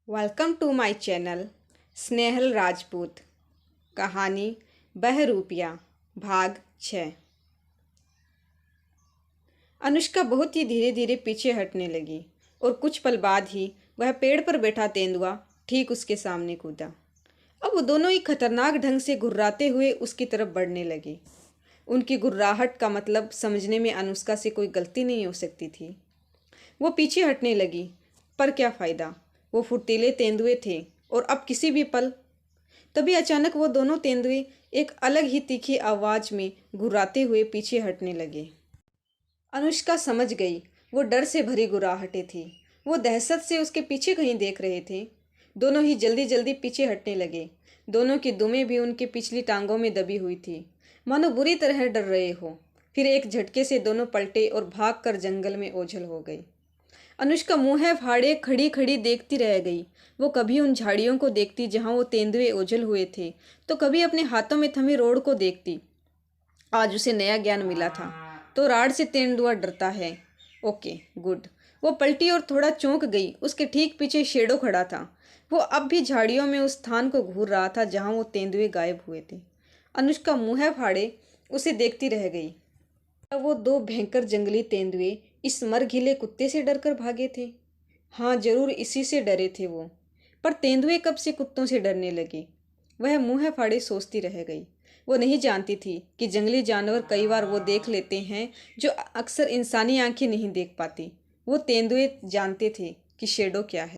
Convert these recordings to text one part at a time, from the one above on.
Welcome to my channel Snehal Rajput. कहानी बहरूपिया भाग 6। अनुष्का बहुत ही धीरे धीरे पीछे हटने लगी और कुछ पल बाद ही वह पेड़ पर बैठा तेंदुआ ठीक उसके सामने कूदा। अब वो दोनों ही खतरनाक ढंग से घुर्राते हुए उसकी तरफ बढ़ने लगे। उनकी घुर्राहट का मतलब समझने में अनुष्का से कोई गलती नहीं हो सकती थी। वो पीछे हटने लगी, पर क्या फ़ायदा। वो फुर्तीले तेंदुए थे और अब किसी भी पल। तभी अचानक वो दोनों तेंदुए एक अलग ही तीखी आवाज़ में घुर्राते हुए पीछे हटने लगे। अनुष्का समझ गई वो डर से भरी गुर्राहटें थी। वो दहशत से उसके पीछे कहीं देख रहे थे। दोनों ही जल्दी जल्दी पीछे हटने लगे। दोनों की दुमें भी उनकी पिछली टांगों में दबी हुई थी, मानो बुरी तरह डर रहे हो। फिर एक झटके से दोनों पलटे और भागकर जंगल में ओझल हो गई। अनुष्का मुंह फाड़े खड़ी खड़ी देखती रह गई। वो कभी उन झाड़ियों को देखती जहां वो तेंदुए ओझल हुए थे, तो कभी अपने हाथों में थमी रोड को देखती। आज उसे नया ज्ञान मिला था। तो राड से तेंदुआ डरता है। Okay good. वो पलटी और थोड़ा चौंक गई। उसके ठीक पीछे शेडो खड़ा था। वो अब भी झाड़ियों में उस स्थान को घूर रहा था जहां वो तेंदुए गायब हुए थे। अनुष्का मुंह फाड़े उसे देखती रह गई। क्या वो दो भयंकर जंगली तेंदुए इस मरघिले कुत्ते से डरकर भागे थे? हाँ, जरूर इसी से डरे थे वो। पर तेंदुए कब से कुत्तों से डरने लगे? वह मुंह फाड़े सोचती रह गई। वो नहीं जानती थी कि जंगली जानवर कई बार वो देख लेते हैं जो अक्सर इंसानी आंखें नहीं देख पाती। वो तेंदुए जानते थे कि शेडो क्या है।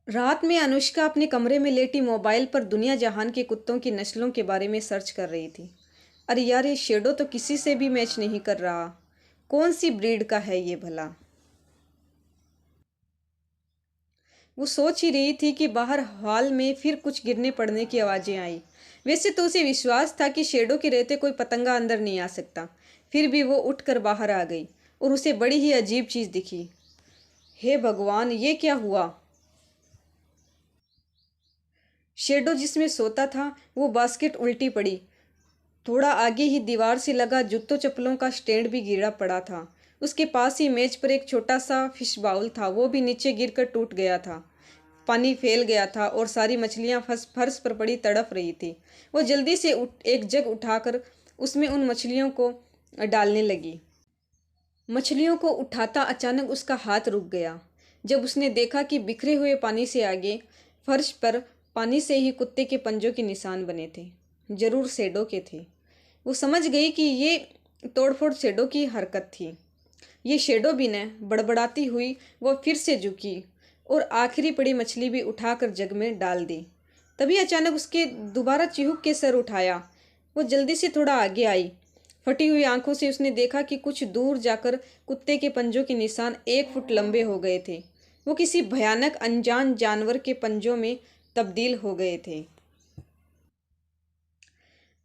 रात में अनुष्का अपने कमरे में लेटी मोबाइल पर दुनिया जहान के कुत्तों की नस्लों के बारे में सर्च कर रही थी। अरे यार, ये शेडो तो किसी से भी मैच नहीं कर रहा। कौन सी ब्रीड का है ये भला? वो सोच ही रही थी कि बाहर हॉल में फिर कुछ गिरने पड़ने की आवाज़ें आई। वैसे तो उसे विश्वास था कि शेडो के रहते कोई पतंगा अंदर नहीं आ सकता। फिर भी वो उठकर बाहर आ गई और उसे बड़ी ही अजीब चीज़ दिखी। हे भगवान, ये क्या हुआ? शेडो जिसमें सोता था वो बास्केट उल्टी पड़ी। थोड़ा आगे ही दीवार से लगा जूतों चप्पलों का स्टैंड भी गिरा पड़ा था। उसके पास ही मेज पर एक छोटा सा फिश बाउल था, वो भी नीचे गिरकर टूट गया था। पानी फैल गया था और सारी मछलियां फर्श पर पड़ी तड़प रही थी। वो जल्दी से एक जग उठाकर उसमें उन मछलियों को डालने लगी। मछलियों को उठाता अचानक उसका हाथ रुक गया जब उसने देखा कि बिखरे हुए पानी से आगे फर्श पर पानी से ही कुत्ते के पंजों के निशान बने थे। जरूर शेडो के थे। वो समझ गई कि ये तोड़फोड़ शेडो की हरकत थी। ये शेडो भी न, बड़बड़ाती हुई वो फिर से झुकी और आखिरी पड़ी मछली भी उठाकर जग में डाल दी। तभी अचानक उसके दोबारा चिहुक के सर उठाया। वो जल्दी से थोड़ा आगे आई। फटी हुई आंखों से उसने देखा कि कुछ दूर जाकर कुत्ते के पंजों के निशान 1 फुट लंबे हो गए थे। वो किसी भयानक अनजान जानवर के पंजों में तब्दील हो गए थे।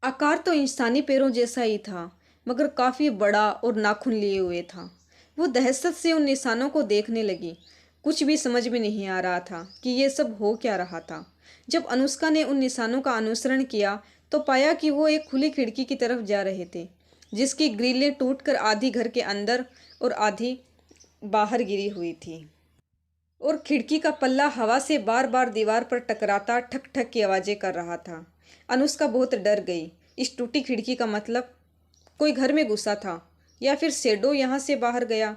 आकार तो इंसानी पैरों जैसा ही था, मगर काफी बड़ा और नाखून लिए हुए था। वो दहशत से उन निशानों को देखने लगी। कुछ भी समझ में नहीं आ रहा था कि ये सब हो क्या रहा था। जब अनुष्का ने उन निशानों का अनुसरण किया तो पाया कि वो एक खुली खिड़की की तरफ जा रहे थे, जिसकी ग्रिलें टूटकर आधी घर के अंदर और आधी बाहर गिरी हुई थी। और खिड़की का पल्ला हवा से बार बार दीवार पर टकराता ठक ठक की आवाज़ें कर रहा था। अनुष्का बहुत डर गई। इस टूटी खिड़की का मतलब कोई घर में घुसा था या फिर शेडो यहाँ से बाहर गया।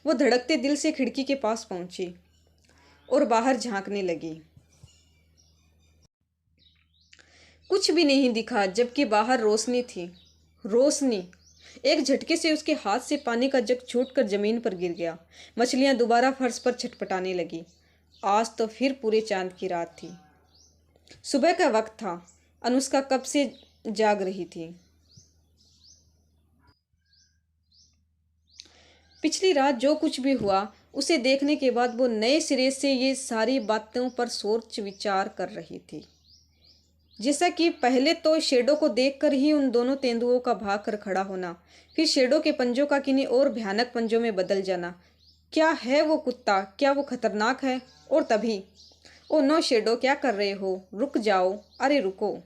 वो धड़कते दिल से खिड़की के पास पहुंची और बाहर झांकने लगी। कुछ भी नहीं दिखा, जबकि बाहर रोशनी थी। रोशनी! एक झटके से उसके हाथ से पानी का जग छूटकर जमीन पर गिर गया। मछलियां दोबारा फर्श पर छटपटाने लगी। आज तो फिर पूरे चांद की रात थी। सुबह का वक्त था। अनुष्का कब से जाग रही थी। पिछली रात जो कुछ भी हुआ उसे देखने के बाद वो नए सिरे से ये सारी बातों पर सोच विचार कर रही थी। जैसा कि पहले तो शेडो को देखकर ही उन दोनों तेंदुओं का भाग कर खड़ा होना, फिर शेडो के पंजों का किन्हीं और भयानक पंजों में बदल जाना। क्या है वो कुत्ता? क्या वो खतरनाक है? और तभी, ओ नो शेडो, क्या कर रहे हो? रुक जाओ, अरे रुको।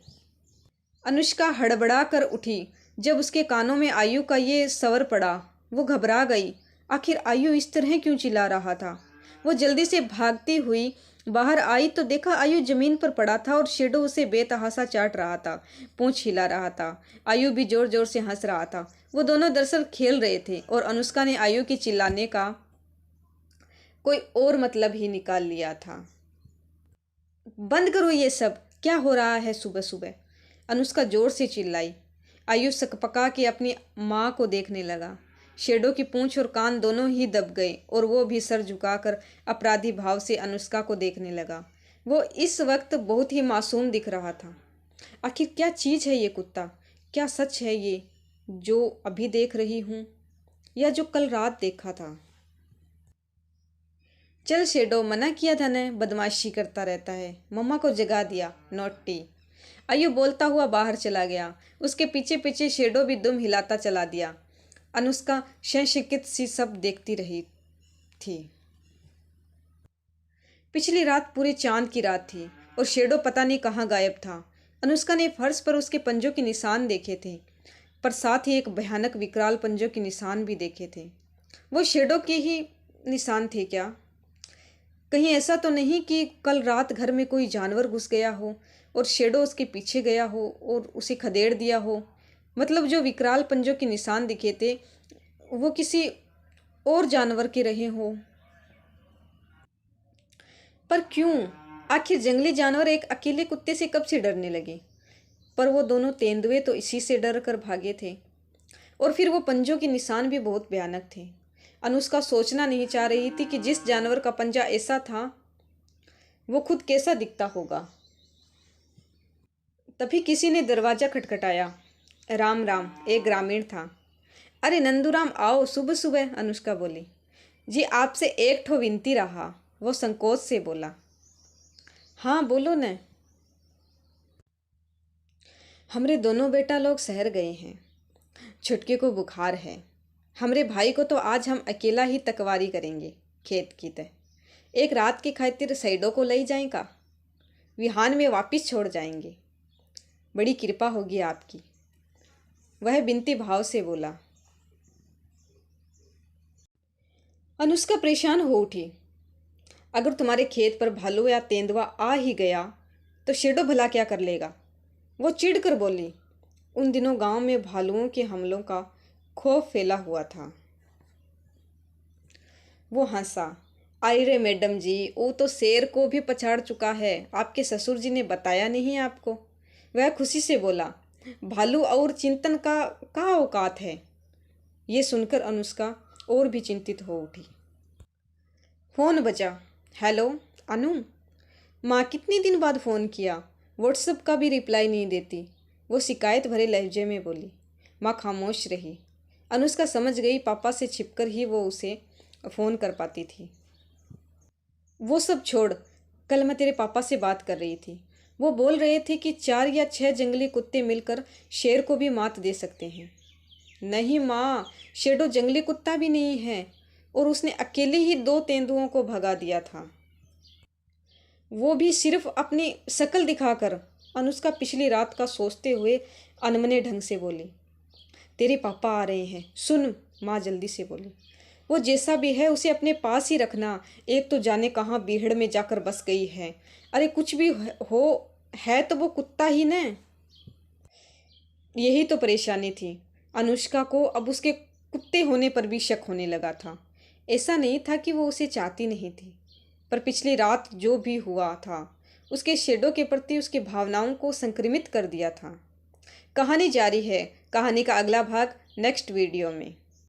अनुष्का हड़बड़ा कर उठी जब उसके कानों में आयु का ये स्वर पड़ा। वो घबरा गई। आखिर आयु इस तरह क्यों चिल्ला रहा था। वो जल्दी से भागती हुई बाहर आई तो देखा आयु जमीन पर पड़ा था और शेडो उसे बेतहासा चाट रहा था, पूंछ हिला रहा था। आयु भी जोर जोर से हंस रहा था। वो दोनों दरअसल खेल रहे थे और अनुष्का ने आयु के चिल्लाने का कोई और मतलब ही निकाल लिया था। बंद करो ये सब, क्या हो रहा है सुबह सुबह, अनुष्का जोर से चिल्लाई। आयु सकपका के अपनी माँ को देखने लगा। शेडो की पूंछ और कान दोनों ही दब गए और वो भी सर झुकाकर अपराधी भाव से अनुष्का को देखने लगा। वो इस वक्त बहुत ही मासूम दिख रहा था। आखिर क्या चीज़ है ये कुत्ता? क्या सच है ये जो अभी देख रही हूँ या जो कल रात देखा था? चल शेडो, मना किया था ने, बदमाशी करता रहता है, मम्मा को जगा दिया, नॉटी। आयु बोलता हुआ बाहर चला गया। उसके पीछे पीछे शेडो भी दुम हिलाता चला दिया। अनुष्का शंकित सी सब देखती रही थी। पिछली रात पूरे चांद की रात थी और शेडो पता नहीं कहाँ गायब था। अनुष्का ने फर्श पर उसके पंजों के निशान देखे थे, पर साथ ही एक भयानक विकराल पंजों के निशान भी देखे थे। वो शेडो के ही निशान थे क्या? कहीं ऐसा तो नहीं कि कल रात घर में कोई जानवर घुस गया हो और शेडो उसके पीछे गया हो और उसे खदेड़ दिया हो? मतलब जो विकराल पंजों के निशान दिखे थे वो किसी और जानवर के रहे हो। पर क्यों? आखिर जंगली जानवर एक अकेले कुत्ते से कब से डरने लगे? पर वो दोनों तेंदुए तो इसी से डर कर भागे थे। और फिर वो पंजों के निशान भी बहुत भयानक थे। अनुष्का सोचना नहीं चाह रही थी कि जिस जानवर का पंजा ऐसा था वो खुद कैसा दिखता होगा। तभी किसी ने दरवाजा खटखटाया। राम राम, एक ग्रामीण था। अरे नंदूराम आओ सुबह सुबह, अनुष्का बोली। जी आपसे एक ठो विनती रहा, वो संकोच से बोला। हाँ बोलो न। हमरे दोनों बेटा लोग शहर गए हैं, छुटके को बुखार है। हमरे भाई को तो आज हम अकेला ही तकवारी करेंगे खेत की तय। एक रात की खातिर सैडो को ले जाएं का, विहान में वापिस छोड़ जाएंगे। बड़ी कृपा होगी आपकी, वह बिनती भाव से बोला। अनुष्का परेशान हो उठी। अगर तुम्हारे खेत पर भालू या तेंदुआ आ ही गया तो शेडो भला क्या कर लेगा? वो चिढ़ कर बोली। उन दिनों गांव में भालुओं के हमलों का खौफ फैला हुआ था। वो हंसा। अरे मैडम जी, वो तो शेर को भी पछाड़ चुका है, आपके ससुर जी ने बताया नहीं आपको? वह खुशी से बोला। भालू और चिंतन का औकात है। ये सुनकर अनुष्का और भी चिंतित हो उठी। फोन बजा। हेलो अनु। माँ कितने दिन बाद फ़ोन किया, व्हाट्सएप का भी रिप्लाई नहीं देती, वो शिकायत भरे लहजे में बोली। माँ खामोश रही। अनुष्का समझ गई पापा से छिपकर ही वो उसे फ़ोन कर पाती थी। वो सब छोड़, कल मैं तेरे पापा से बात कर रही थी। वो बोल रहे थे कि 4 या 6 जंगली कुत्ते मिलकर शेर को भी मात दे सकते हैं। नहीं माँ, शेडो जंगली कुत्ता भी नहीं है और उसने अकेले ही 2 तेंदुओं को भगा दिया था, वो भी सिर्फ अपनी शक्ल दिखाकर। अनुष्का पिछली रात का सोचते हुए अनमने ढंग से बोली। तेरे पापा आ रहे हैं, सुन, माँ जल्दी से बोली। वो जैसा भी है उसे अपने पास ही रखना, एक तो जाने कहाँ बीहड़ में जाकर बस गई है। अरे कुछ भी हो है तो वो कुत्ता ही न। यही तो परेशानी थी। अनुष्का को अब उसके कुत्ते होने पर भी शक होने लगा था। ऐसा नहीं था कि वो उसे चाहती नहीं थी, पर पिछली रात जो भी हुआ था उसके शेडो के प्रति उसकी भावनाओं को संक्रमित कर दिया था। कहानी जारी है। कहानी का अगला भाग नेक्स्ट वीडियो में।